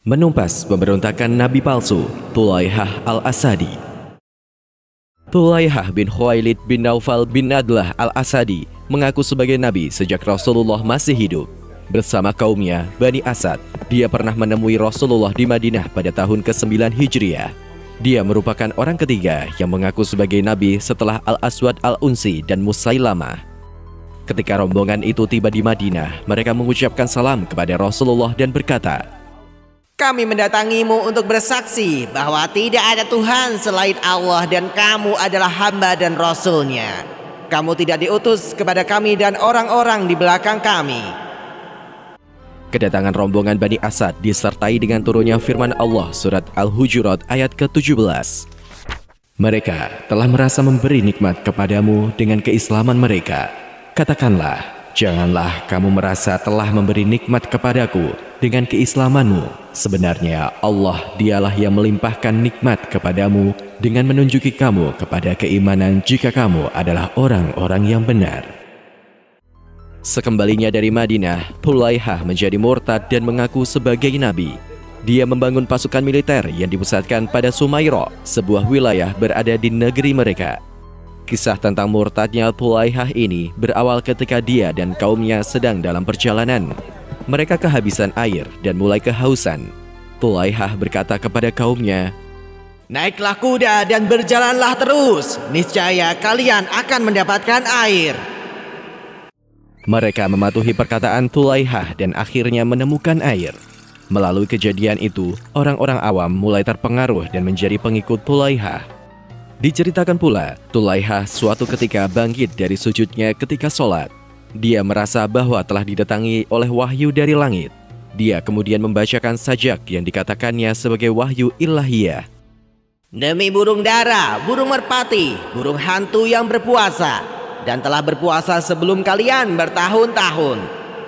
Menumpas pemberontakan Nabi palsu Thulaihah al-Asadi. Thulaihah bin Khuwailid bin Naufal bin Adlah al-Asadi mengaku sebagai Nabi sejak Rasulullah masih hidup. Bersama kaumnya, Bani Asad, dia pernah menemui Rasulullah di Madinah pada tahun ke-9 Hijriah. Dia merupakan orang ketiga yang mengaku sebagai Nabi setelah Al-Aswad al-Unsi dan Musailamah. Ketika rombongan itu tiba di Madinah, mereka mengucapkan salam kepada Rasulullah dan berkata, "Kami mendatangimu untuk bersaksi bahwa tidak ada Tuhan selain Allah dan kamu adalah hamba dan Rasul-Nya. Kamu tidak diutus kepada kami dan orang-orang di belakang kami." Kedatangan rombongan Bani Asad disertai dengan turunnya firman Allah surat Al-Hujurat ayat ke-17. Mereka telah merasa memberi nikmat kepadamu dengan keislaman mereka. Katakanlah, janganlah kamu merasa telah memberi nikmat kepadaku dengan keislamanmu. Sebenarnya Allah dialah yang melimpahkan nikmat kepadamu dengan menunjuki kamu kepada keimanan jika kamu adalah orang-orang yang benar. Sekembalinya dari Madinah, Thulaihah menjadi murtad dan mengaku sebagai nabi. Dia membangun pasukan militer yang dipusatkan pada Sumairah, sebuah wilayah berada di negeri mereka. Kisah tentang murtadnya Thulaihah ini berawal ketika dia dan kaumnya sedang dalam perjalanan. Mereka kehabisan air dan mulai kehausan. Thulaihah berkata kepada kaumnya, "Naiklah kuda dan berjalanlah terus. Niscaya kalian akan mendapatkan air." Mereka mematuhi perkataan Thulaihah dan akhirnya menemukan air. Melalui kejadian itu, orang-orang awam mulai terpengaruh dan menjadi pengikut Thulaihah. Diceritakan pula, Thulaihah suatu ketika bangkit dari sujudnya ketika sholat. Dia merasa bahwa telah didatangi oleh wahyu dari langit. Dia kemudian membacakan sajak yang dikatakannya sebagai wahyu ilahiyah. "Demi burung dara, burung merpati, burung hantu yang berpuasa, dan telah berpuasa sebelum kalian bertahun-tahun.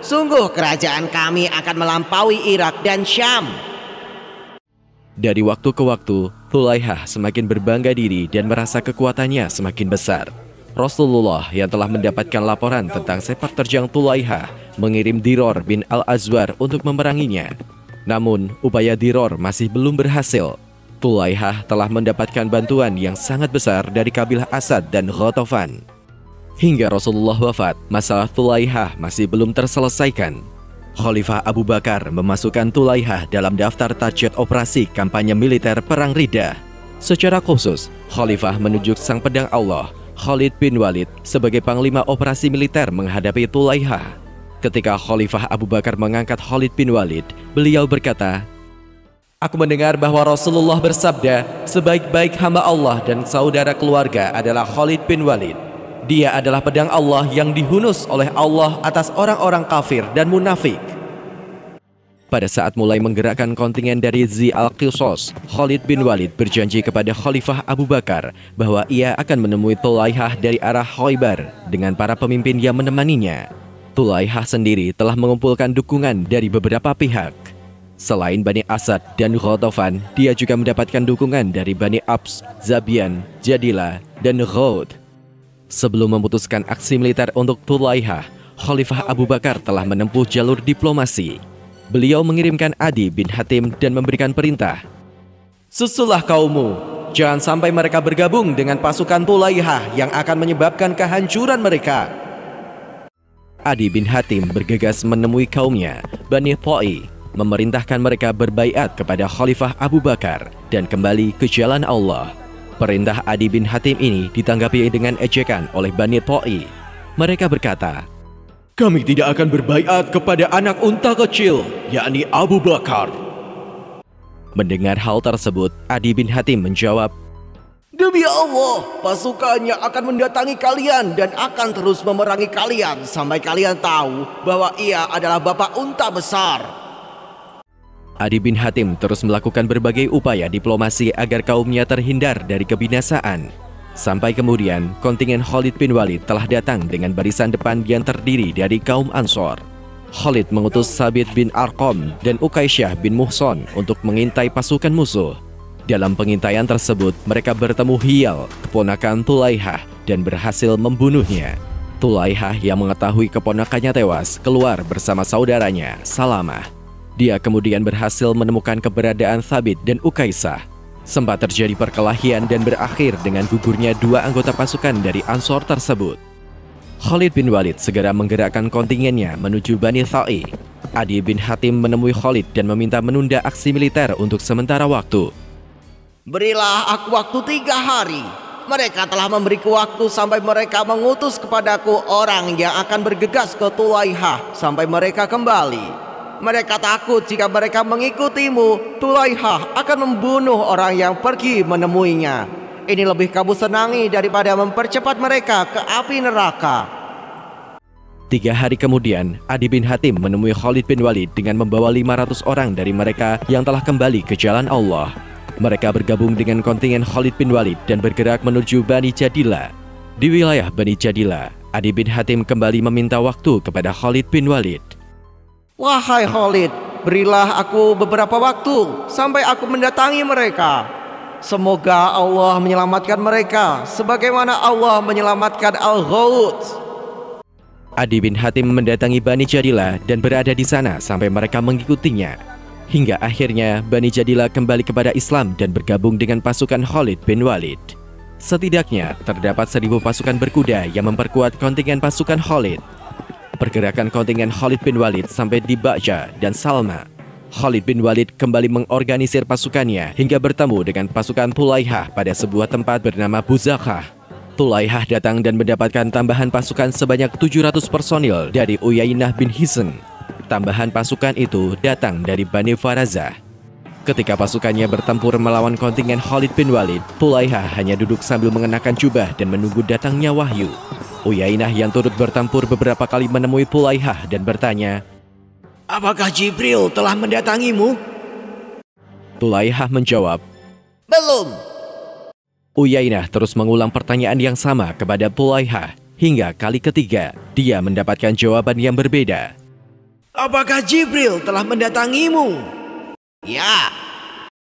Sungguh kerajaan kami akan melampaui Irak dan Syam." Dari waktu ke waktu, Thulaihah semakin berbangga diri dan merasa kekuatannya semakin besar. Rasulullah yang telah mendapatkan laporan tentang sepak terjang Thulaihah mengirim Diror bin Al-Azwar untuk memeranginya. Namun, upaya Diror masih belum berhasil. Thulaihah telah mendapatkan bantuan yang sangat besar dari kabilah Asad dan Ghatafan. Hingga Rasulullah wafat, masalah Thulaihah masih belum terselesaikan. Khalifah Abu Bakar memasukkan Thulaihah dalam daftar target operasi kampanye militer Perang Riddah. Secara khusus, Khalifah menunjuk sang pedang Allah, Khalid bin Walid, sebagai panglima operasi militer menghadapi Thulaihah. Ketika Khalifah Abu Bakar mengangkat Khalid bin Walid, beliau berkata, "Aku mendengar bahwa Rasulullah bersabda, sebaik-baik hamba Allah dan saudara keluarga adalah Khalid bin Walid. Dia adalah pedang Allah yang dihunus oleh Allah atas orang-orang kafir dan munafik." Pada saat mulai menggerakkan kontingen dari Zi al-Qisas, Khalid bin Walid berjanji kepada Khalifah Abu Bakar bahwa ia akan menemui Thulaihah dari arah Khaybar dengan para pemimpin yang menemaninya. Thulaihah sendiri telah mengumpulkan dukungan dari beberapa pihak. Selain Bani Asad dan Ghatafan, dia juga mendapatkan dukungan dari Bani Abs, Zabian, Jadilah, dan Ghaud. Sebelum memutuskan aksi militer untuk Thulaihah, Khalifah Abu Bakar telah menempuh jalur diplomasi. Beliau mengirimkan Adi bin Hatim dan memberikan perintah, "Susulah kaummu, jangan sampai mereka bergabung dengan pasukan Thulaihah yang akan menyebabkan kehancuran mereka." Adi bin Hatim bergegas menemui kaumnya, Bani Ta'i, memerintahkan mereka berbaiat kepada Khalifah Abu Bakar dan kembali ke jalan Allah. Perintah Adi bin Hatim ini ditanggapi dengan ejekan oleh Bani Ta'i. Mereka berkata, "Kami tidak akan berbaiat kepada anak unta kecil, yakni Abu Bakar." Mendengar hal tersebut, Adi bin Hatim menjawab, "Demi Allah, pasukannya akan mendatangi kalian dan akan terus memerangi kalian sampai kalian tahu bahwa ia adalah bapak unta besar." Adi bin Hatim terus melakukan berbagai upaya diplomasi agar kaumnya terhindar dari kebinasaan. Sampai kemudian, kontingen Khalid bin Walid telah datang dengan barisan depan yang terdiri dari kaum Ansor. Khalid mengutus Sabit bin Arqam dan Ukaisyah bin Muhson untuk mengintai pasukan musuh. Dalam pengintaian tersebut, mereka bertemu Hiyal, keponakan Thulaihah, dan berhasil membunuhnya. Thulaihah yang mengetahui keponakannya tewas keluar bersama saudaranya, Salamah. Dia kemudian berhasil menemukan keberadaan Thabit dan Ukaisah. Sempat terjadi perkelahian dan berakhir dengan gugurnya 2 anggota pasukan dari Ansor tersebut. Khalid bin Walid segera menggerakkan kontingennya menuju Bani Tha'i. Adi bin Hatim menemui Khalid dan meminta menunda aksi militer untuk sementara waktu. Berilah aku waktu 3 hari. Mereka telah memberiku waktu sampai mereka mengutus kepadaku orang yang akan bergegas ke Tulaihah sampai mereka kembali. Mereka takut jika mereka mengikutimu, Tulaihah akan membunuh orang yang pergi menemuinya. Ini lebih kamu senangi daripada mempercepat mereka ke api neraka. 3 hari kemudian, Adi bin Hatim menemui Khalid bin Walid dengan membawa 500 orang dari mereka yang telah kembali ke jalan Allah. Mereka bergabung dengan kontingen Khalid bin Walid dan bergerak menuju Bani Jadilah. Di wilayah Bani Jadilah, Adi bin Hatim kembali meminta waktu kepada Khalid bin Walid. Wahai Khalid, berilah aku beberapa waktu sampai aku mendatangi mereka. Semoga Allah menyelamatkan mereka sebagaimana Allah menyelamatkan Al-Ghawt. Adi bin Hatim mendatangi Bani Jadilah dan berada di sana sampai mereka mengikutinya. Hingga akhirnya Bani Jadilah kembali kepada Islam dan bergabung dengan pasukan Khalid bin Walid. Setidaknya terdapat 1000 pasukan berkuda yang memperkuat kontingen pasukan Khalid. Pergerakan kontingen Khalid bin Walid sampai di Ba'ja dan Salma. Khalid bin Walid kembali mengorganisir pasukannya hingga bertemu dengan pasukan Tulaihah pada sebuah tempat bernama Buzakhah. Tulaihah datang dan mendapatkan tambahan pasukan sebanyak 700 personil dari Uyainah bin Hisn. Tambahan pasukan itu datang dari Bani Farazah. Ketika pasukannya bertempur melawan kontingen Khalid bin Walid, Tulaihah hanya duduk sambil mengenakan jubah dan menunggu datangnya wahyu. Uyainah yang turut bertempur beberapa kali menemui Tulaihah dan bertanya, Apakah Jibril telah mendatangimu? Tulaihah menjawab, Belum. Uyainah terus mengulang pertanyaan yang sama kepada Tulaihah. Hingga kali ketiga, dia mendapatkan jawaban yang berbeda. Apakah Jibril telah mendatangimu? Ya.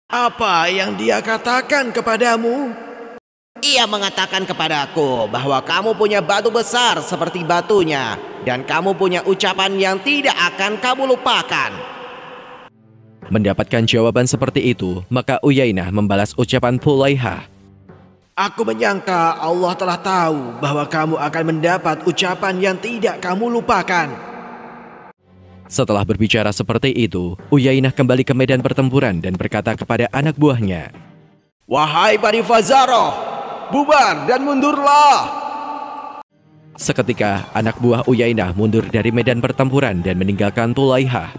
Apa yang dia katakan kepadamu? Ia mengatakan kepadaku bahwa kamu punya batu besar seperti batunya, dan kamu punya ucapan yang tidak akan kamu lupakan. Mendapatkan jawaban seperti itu, maka Uyainah membalas ucapan Tulaihah. Aku menyangka Allah telah tahu bahwa kamu akan mendapat ucapan yang tidak kamu lupakan. Setelah berbicara seperti itu, Uyainah kembali ke medan pertempuran dan berkata kepada anak buahnya, Wahai Bani Fazaroh, bubar dan mundurlah. Seketika, anak buah Uyainah mundur dari medan pertempuran dan meninggalkan Tulaihah.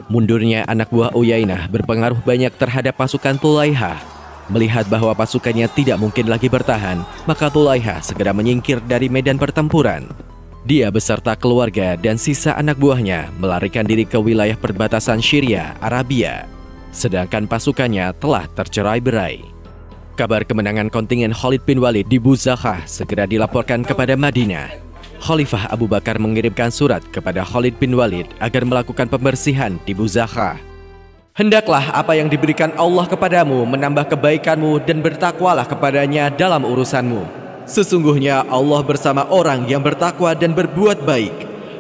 Mundurnya anak buah Uyainah berpengaruh banyak terhadap pasukan Tulaihah. Melihat bahwa pasukannya tidak mungkin lagi bertahan, maka Tulaihah segera menyingkir dari medan pertempuran. Dia beserta keluarga dan sisa anak buahnya melarikan diri ke wilayah perbatasan Syria, Arabia. Sedangkan pasukannya telah tercerai-berai. Kabar kemenangan kontingen Khalid bin Walid di Buzakhah segera dilaporkan kepada Madinah. Khalifah Abu Bakar mengirimkan surat kepada Khalid bin Walid agar melakukan pembersihan di Buzakhah. Hendaklah apa yang diberikan Allah kepadamu menambah kebaikanmu dan bertakwalah kepadanya dalam urusanmu. Sesungguhnya Allah bersama orang yang bertakwa dan berbuat baik.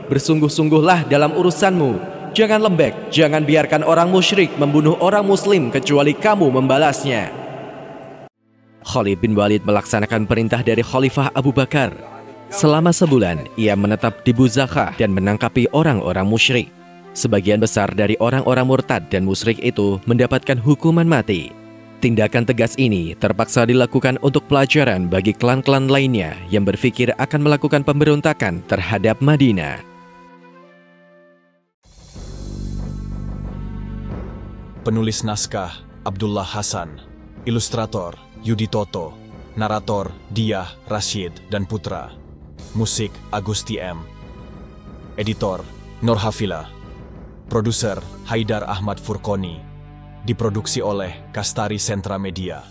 Bersungguh-sungguhlah dalam urusanmu. Jangan lembek, jangan biarkan orang musyrik membunuh orang muslim kecuali kamu membalasnya. Khalid bin Walid melaksanakan perintah dari Khalifah Abu Bakar. Selama sebulan, ia menetap di Buzakhah dan menangkapi orang-orang musyrik. Sebagian besar dari orang-orang murtad dan musyrik itu mendapatkan hukuman mati. Tindakan tegas ini terpaksa dilakukan untuk pelajaran bagi klan-klan lainnya yang berpikir akan melakukan pemberontakan terhadap Madinah. Penulis naskah Abdullah Hasan, ilustrator Yudi Toto, narator Diah, Rashid, dan Putra, musik Agusti M, editor Nur Hafila, produser Haidar Ahmad Furqoni, diproduksi oleh Kastari Sentra Media.